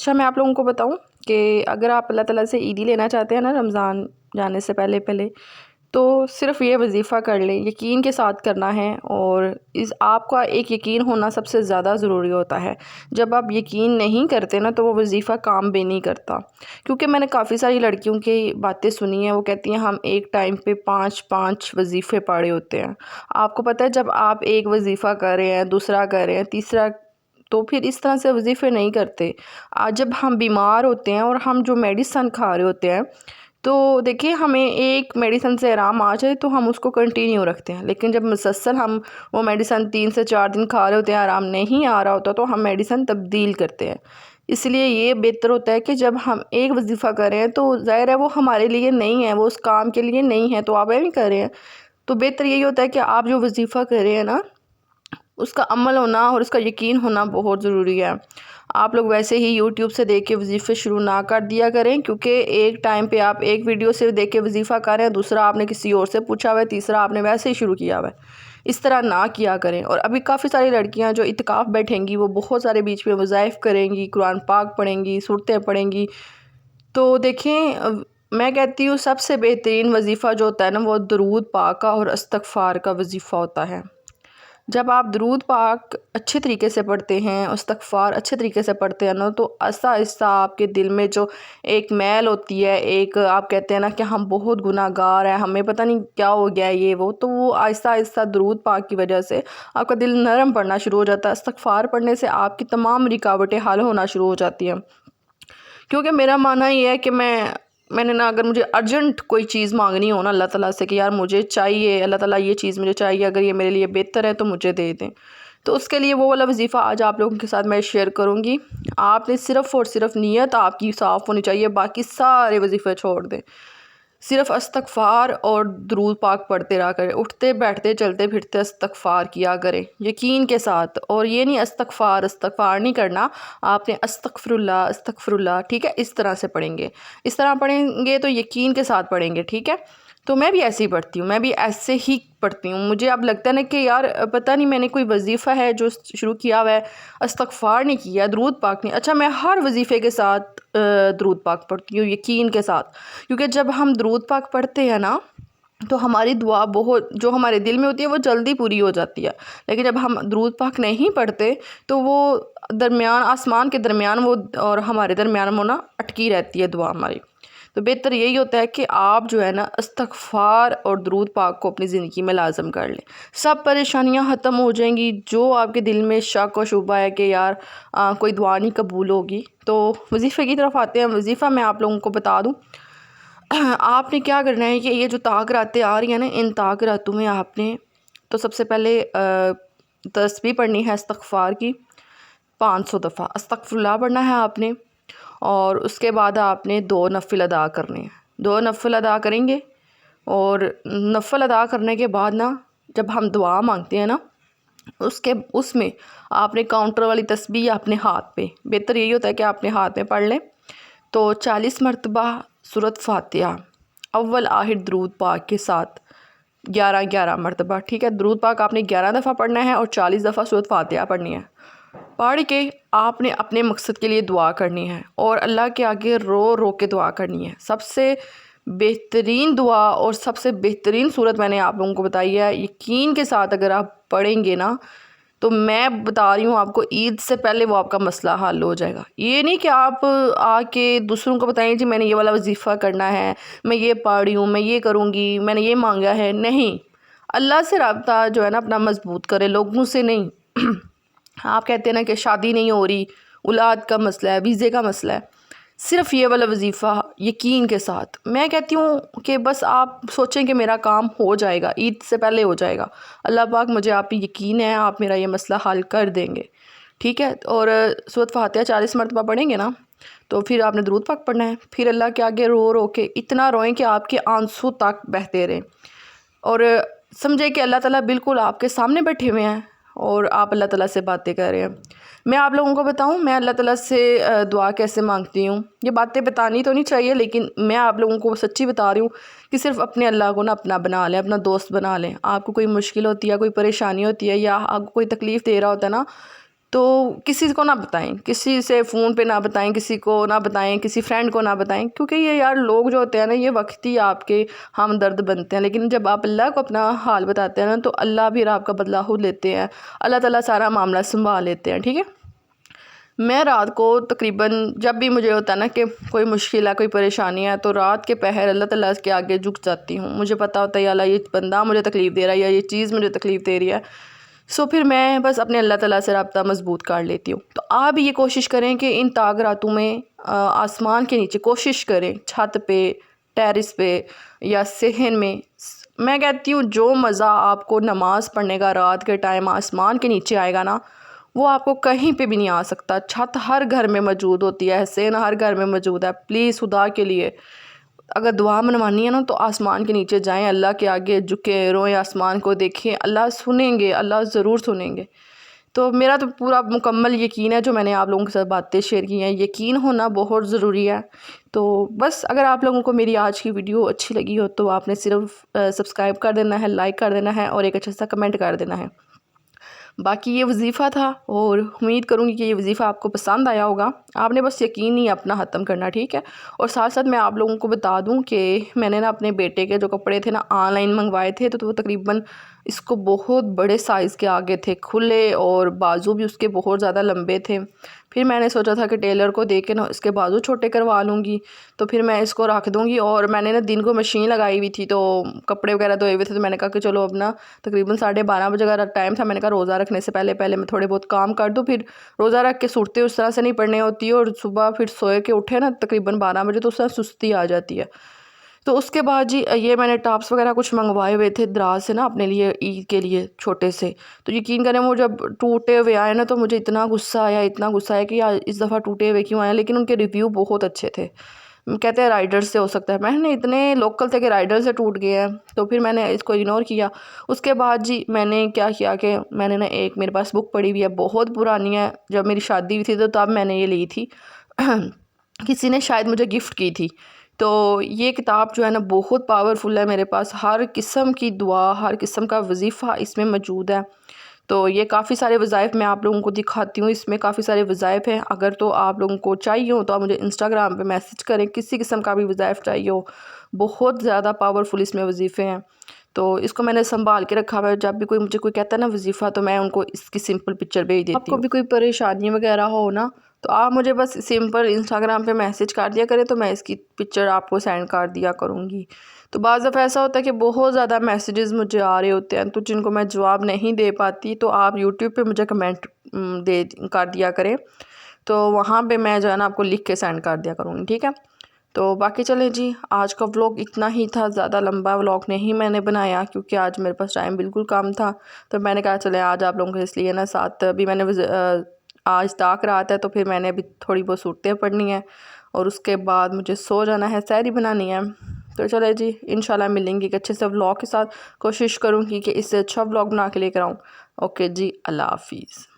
اچھا میں آپ لوگوں کو بتاؤں کہ اگر آپ اللہ تعالیٰ سے عیدی لینا چاہتے ہیں نا رمضان جانے سے پہلے تو صرف یہ وظیفہ کر لیں، یقین کے ساتھ کرنا ہے، اور آپ کا ایک یقین ہونا سب سے زیادہ ضروری ہوتا ہے۔ جب آپ یقین نہیں کرتے نا تو وہ وظیفہ کام بھی نہیں کرتا، کیونکہ میں نے کافی ساری لڑکیوں کی باتیں سنی ہیں، وہ کہتی ہیں ہم ایک ٹائم پہ 5 وظیفے پڑھے ہوتے ہیں۔ آپ کو پتہ ہے جب آپ ایک وظیفہ کر رہے ہیں، دوسرا کر رہے ہیں، تیسرا، تو پھر اس طرح سے وظیفے نہیں کرتے۔ جب ہم بیمار ہوتے ہیں اور ہم جو میڈیسن کھا رہے ہوتے ہیں تو دیکھیں ہمیں ایک میڈیسن سے آرام آ جائے تو ہم اس کو کنٹینیو رکھتے ہیں، لیکن جب مسلسل ہم وہ میڈیسن 3 سے 4 دن کھا رہے ہوتے ہیں، آرام نہیں آ رہا ہوتا، تو ہم میڈیسن تبدیل کرتے ہیں۔ اس لیے یہ بہتر ہوتا ہے کہ جب ہم ایک وظیفہ کر رہے ہیں تو ظاہر ہے وہ ہمارے لیے نہیں ہے، وہ اس کام کے لیے نہیں ہے، تو آپ ایویں کر رہے ہیں، تو بہتر یہی ہوتا ہے کہ آپ جو وظیفہ کر رہے ہیں نا اس کا عمل ہونا اور اس کا یقین ہونا بہت ضروری ہے۔ آپ لوگ ویسے ہی یوٹیوب سے دیکھ کے وظیفے شروع نہ کر دیا کریں، کیونکہ ایک ٹائم پہ آپ ایک ویڈیو سے دیکھ کے وظیفہ کر رہے ہیں، دوسرا آپ نے کسی اور سے پوچھا ہوا ہے، تیسرا آپ نے ویسے ہی شروع کیا ہوا ہے۔ اس طرح نہ کیا کریں۔ اور ابھی کافی ساری لڑکیاں جو اعتکاف بیٹھیں گی وہ بہت سارے بیچ میں وظائف کریں گی، قرآن پاک پڑھیں گی، صورتیں پڑھیں گی، تو دیکھیں میں کہتی ہوں سب سے بہترین وظیفہ جو ہوتا ہے نا وہ درود پاک کا اور استغفار کا وظیفہ ہوتا ہے۔ جب آپ درود پاک اچھے طریقے سے پڑھتے ہیں، استغفار اچھے طریقے سے پڑھتے ہیں نا، تو آہستہ آہستہ آپ کے دل میں جو ایک میل ہوتی ہے، ایک آپ کہتے ہیں نا کہ ہم بہت گناہ گار ہیں، ہمیں پتہ نہیں کیا ہو گیا ہے یہ وہ، تو وہ آہستہ آہستہ درود پاک کی وجہ سے آپ کا دل نرم پڑنا شروع ہو جاتا ہے۔ استغفار پڑھنے سے آپ کی تمام رکاوٹیں حل ہونا شروع ہو جاتی ہیں، کیونکہ میرا ماننا یہ ہے کہ میں نے نا اگر مجھے ارجنٹ کوئی چیز مانگنی ہو نا اللہ تعالیٰ سے کہ یار مجھے چاہیے، اللہ تعالیٰ یہ چیز مجھے چاہیے، اگر یہ میرے لیے بہتر ہے تو مجھے دے دیں، تو اس کے لیے وہ والا وظیفہ آج آپ لوگوں کے ساتھ میں شیئر کروں گی۔ آپ نے صرف اور صرف نیت آپ کی صاف ہونی چاہیے، باقی سارے وظیفے چھوڑ دیں، صرف استغفار اور درود پاک پڑھتے رہا کریں، اٹھتے بیٹھتے چلتے پھرتے استغفار کیا کریں یقین کے ساتھ۔ اور یہ نہیں استغفار نہیں کرنا، آپ نے استغفر اللہ، ٹھیک ہے، اس طرح سے پڑھیں گے، اس طرح پڑھیں گے تو یقین کے ساتھ پڑھیں گے، ٹھیک ہے۔ تو میں بھی ایسے ہی پڑھتی ہوں، میں بھی ایسے ہی پڑھتی ہوں۔ مجھے اب لگتا ہے نا کہ یار پتہ نہیں میں نے کوئی وظیفہ ہے جو شروع کیا ہوا ہے، استغفار نہیں کیا، درود پاک نہیں، اچھا میں ہر وظیفے کے ساتھ درود پاک پڑھتی ہوں یقین کے ساتھ، کیونکہ جب ہم درود پاک پڑھتے ہیں نا تو ہماری دعا بہت جو ہمارے دل میں ہوتی ہے وہ جلدی پوری ہو جاتی ہے، لیکن جب ہم درود پاک نہیں پڑھتے تو وہ درمیان آسمان کے درمیان وہ اور ہمارے درمیان وہ نا اٹکی رہتی ہے دعا ہماری۔ تو بہتر یہی ہوتا ہے کہ آپ جو ہے نا استغفار اور درود پاک کو اپنی زندگی میں لازم کر لیں، سب پریشانیاں ختم ہو جائیں گی۔ جو آپ کے دل میں شک و شبہ ہے کہ یار کوئی دعا نہیں قبول ہوگی، تو وظیفے کی طرف آتے ہیں۔ وظیفہ میں آپ لوگوں کو بتا دوں، آپ نے کیا کرنا ہے کہ یہ جو طاق راتیں آ رہی ہیں نا، ان طاق راتوں میں آپ نے تو سب سے پہلے تسبیح پڑھنی ہے استغفار کی 500 دفعہ، استغفر اللہ پڑھنا ہے آپ نے، اور اس کے بعد آپ نے 2 نفل ادا کرنے ہیں، 2 نفل ادا کریں گے، اور نفل ادا کرنے کے بعد نا جب ہم دعا مانگتے ہیں نا اس میں آپ نے کاؤنٹر والی تسبیح اپنے ہاتھ پہ، بہتر یہی ہوتا ہے کہ آپ اپنے ہاتھ میں پڑھ لیں، تو 40 مرتبہ سورۃ فاتحہ اول آخر درود پاک کے ساتھ 11 مرتبہ، ٹھیک ہے، درود پاک آپ نے 11 دفعہ پڑھنا ہے اور 40 دفعہ سورۃ فاتحہ پڑھنی ہے۔ پڑھ کے آپ نے اپنے مقصد کے لیے دعا کرنی ہے اور اللہ کے آگے رو رو کے دعا کرنی ہے۔ سب سے بہترین دعا اور سب سے بہترین صورت میں نے آپ لوگوں کو بتائی ہے، یقین کے ساتھ اگر آپ پڑھیں گے نا تو میں بتا رہی ہوں آپ کو عید سے پہلے وہ آپ کا مسئلہ حل ہو جائے گا۔ یہ نہیں کہ آپ آ کے دوسروں کو بتائیں جی میں نے یہ والا وظیفہ کرنا ہے، میں یہ پڑھ رہی ہوں، میں یہ کروں گی، میں نے یہ مانگا ہے، نہیں، اللہ سے رابطہ جو ہے نا اپنا مضبوط کرے، لوگوں سے نہیں۔ آپ کہتے ہیں نا کہ شادی نہیں ہو رہی، اولاد کا مسئلہ ہے، ویزے کا مسئلہ ہے، صرف یہ والا وظیفہ یقین کے ساتھ، میں کہتی ہوں کہ بس آپ سوچیں کہ میرا کام ہو جائے گا، عید سے پہلے ہو جائے گا، اللہ پاک مجھے آپ پہ یقین ہے آپ میرا یہ مسئلہ حل کر دیں گے، ٹھیک ہے۔ اور سورۃ فاتحہ 40 مرتبہ پڑھیں گے نا تو پھر آپ نے درود پاک پڑھنا ہے، پھر اللہ کے آگے رو رو کے اتنا روئیں کہ آپ کے آنسو تک بہتے رہیں، اور سمجھے کہ اللہ تعالیٰ بالکل آپ کے سامنے بیٹھے ہوئے ہیں اور آپ اللہ تعالیٰ سے باتیں کر رہے ہیں۔ میں آپ لوگوں کو بتاؤں میں اللہ تعالیٰ سے دعا کیسے مانگتی ہوں، یہ باتیں بتانی تو نہیں چاہیے لیکن میں آپ لوگوں کو سچی بتا رہی ہوں کہ صرف اپنے اللہ کو نا اپنا بنا لیں، اپنا دوست بنا لیں۔ آپ کو کوئی مشکل ہوتی ہے، کوئی پریشانی ہوتی ہے، یا آپ کو کوئی تکلیف دے رہا ہوتا ہے نا، تو کسی کو نہ بتائیں، کسی سے فون پہ نہ بتائیں، کسی کو نہ بتائیں، کسی فرینڈ کو نہ بتائیں، کیونکہ یہ یار لوگ جو ہوتے ہیں نا یہ وقتی آپ کے ہمدرد بنتے ہیں، لیکن جب آپ اللہ کو اپنا حال بتاتے ہیں نا تو اللہ بھی آپ کا بدلہ خود لیتے ہیں، اللہ تعالیٰ سارا معاملہ سنبھال لیتے ہیں، ٹھیک ہے۔ میں رات کو تقریباً جب بھی مجھے ہوتا ہے نا کہ کوئی مشکل ہے، کوئی پریشانی ہے، تو رات کے پہر اللہ تعالیٰ کے آگے جھک جاتی ہوں۔ مجھے پتہ ہوتا ہے یا اللہ یہ بندہ مجھے تکلیف دے رہا ہے یا یہ چیز مجھے تکلیف دے رہی ہے، پھر میں بس اپنے اللہ تعالیٰ سے رابطہ مضبوط کر لیتی ہوں۔ تو آپ بھی یہ کوشش کریں کہ ان تاگ راتوں میں آسمان کے نیچے کوشش کریں، چھت پہ، ٹیرس پہ یا صحن میں کہتی ہوں جو مزہ آپ کو نماز پڑھنے کا رات کے ٹائم آسمان کے نیچے آئے گا نا، وہ آپ کو کہیں پہ بھی نہیں آ سکتا۔ چھت ہر گھر میں موجود ہوتی ہے، صحن ہر گھر میں موجود ہے۔ پلیز خدا کے لیے اگر دعا منوانی ہے نا تو آسمان کے نیچے جائیں، اللہ کے آگے جھکے روئیں، آسمان کو دیکھیں، اللہ سنیں گے، اللہ ضرور سنیں گے۔ تو میرا تو پورا مکمل یقین ہے، جو میں نے آپ لوگوں کے ساتھ باتیں شیئر کی ہیں، یقین ہونا بہت ضروری ہے۔ تو بس اگر آپ لوگوں کو میری آج کی ویڈیو اچھی لگی ہو تو آپ نے صرف سبسکرائب کر دینا ہے، لائک کر دینا ہے اور ایک اچھا سا کمنٹ کر دینا ہے۔ باقی یہ وظیفہ تھا اور امید کروں گی کہ یہ وظیفہ آپ کو پسند آیا ہوگا۔ آپ نے بس یقین ہی اپنا ختم کرنا، ٹھیک ہے۔ اور ساتھ ساتھ میں آپ لوگوں کو بتا دوں کہ میں نے نا اپنے بیٹے کے جو کپڑے تھے نا آن لائن منگوائے تھے، تو وہ تقریباً اس کو بہت بڑے سائز کے آگے تھے کھلے، اور بازو بھی اس کے بہت زیادہ لمبے تھے۔ پھر میں نے سوچا تھا کہ ٹیلر کو دے کے نا اس کے بازو چھوٹے کروا لوں گی، تو پھر میں اس کو رکھ دوں گی۔ اور میں نے نا دن کو مشین لگائی ہوئی تھی، تو کپڑے وغیرہ دھوئے ہوئے تھے، تو میں نے کہا کہ چلو اب نا تقریباً 12:30 بجے کا ٹائم تھا، میں نے کہا روزہ رکھنے سے پہلے میں تھوڑے بہت کام کر دوں۔ پھر روزہ رکھ کے صورتیں اس طرح سے نہیں پڑھنی ہوتی، اور صبح پھر سوئے کے اٹھے نا تقریباً 12 بجے تو اس طرح سستی آ جاتی ہے۔ تو اس کے بعد جی یہ میں نے ٹاپس وغیرہ کچھ منگوائے ہوئے تھے دراز سے نا اپنے لیے عید کے لیے چھوٹے سے، تو یقین کریں وہ جب ٹوٹے ہوئے آئے نا تو مجھے اتنا غصہ آیا کہ یار اس دفعہ ٹوٹے ہوئے کیوں آئے، لیکن ان کے ریویو بہت اچھے تھے۔ کہتے ہیں رائڈر سے ہو سکتا ہے، میں نے اتنے لوکل تھے کہ رائڈر سے ٹوٹ گئے ہیں، تو پھر میں نے اس کو اگنور کیا۔ اس کے بعد جی میں نے کیا کیا کہ میں نے نا ایک میرے پاس بک پڑی ہوئی ہے، بہت پرانی ہے، جب میری شادی ہوئی تھی تو تب میں نے یہ لی تھی، کسی نے شاید مجھے گفٹ کی تھی۔ تو یہ کتاب جو ہے نا بہت پاورفل ہے، میرے پاس ہر قسم کی دعا، ہر قسم کا وظیفہ اس میں موجود ہے۔ تو یہ کافی سارے وظائف میں آپ لوگوں کو دکھاتی ہوں، اس میں کافی سارے وظائف ہیں۔ اگر تو آپ لوگوں کو چاہیے ہو تو آپ مجھے انسٹاگرام پہ میسج کریں، کسی قسم کا بھی وظائف چاہیے ہو، بہت زیادہ پاورفل اس میں وظیفے ہیں۔ تو اس کو میں نے سنبھال کے رکھا ہوا ہے، جب بھی مجھے کوئی کہتا ہے نا وظیفہ تو میں ان کو اس کی سمپل پکچر بھیج دیتی ہوں۔ آپ کو بھی کوئی پریشانی وغیرہ ہو نا تو آپ مجھے بس سمپل انسٹاگرام پہ میسج کر دیا کریں، تو میں اس کی پکچر آپ کو سینڈ کر دیا کروں گی۔ تو بعض دفعہ ایسا ہوتا ہے کہ بہت زیادہ میسیجز مجھے آ رہے ہوتے ہیں، تو جن کو میں جواب نہیں دے پاتی تو آپ یوٹیوب پہ مجھے کمنٹ کر دیا کریں، تو وہاں پہ میں جو ہے نا آپ کو لکھ کے سینڈ کر دیا کروں گی، ٹھیک ہے۔ تو باقی چلیں جی آج کا ولاگ اتنا ہی تھا، زیادہ لمبا ولاگ نہیں میں نے بنایا کیونکہ آج میرے پاس ٹائم بالکل کم تھا، تو میں نے کہا چلیں آج آپ لوگوں کو اس لیے نا ساتھ بھی میں نے آج طاق رات ہے، تو پھر میں نے ابھی تھوڑی بہت صورتیں پڑھنی ہیں اور اس کے بعد مجھے سو جانا ہے، سحری بنانی ہے۔ تو چلے جی انشاءاللہ ملیں گی ایک اچھے سے ولاگ کے ساتھ، کوشش کروں گی کہ اس سے اچھا ولاگ بنا کے لے کر آؤں۔ اوکے جی، اللہ حافظ۔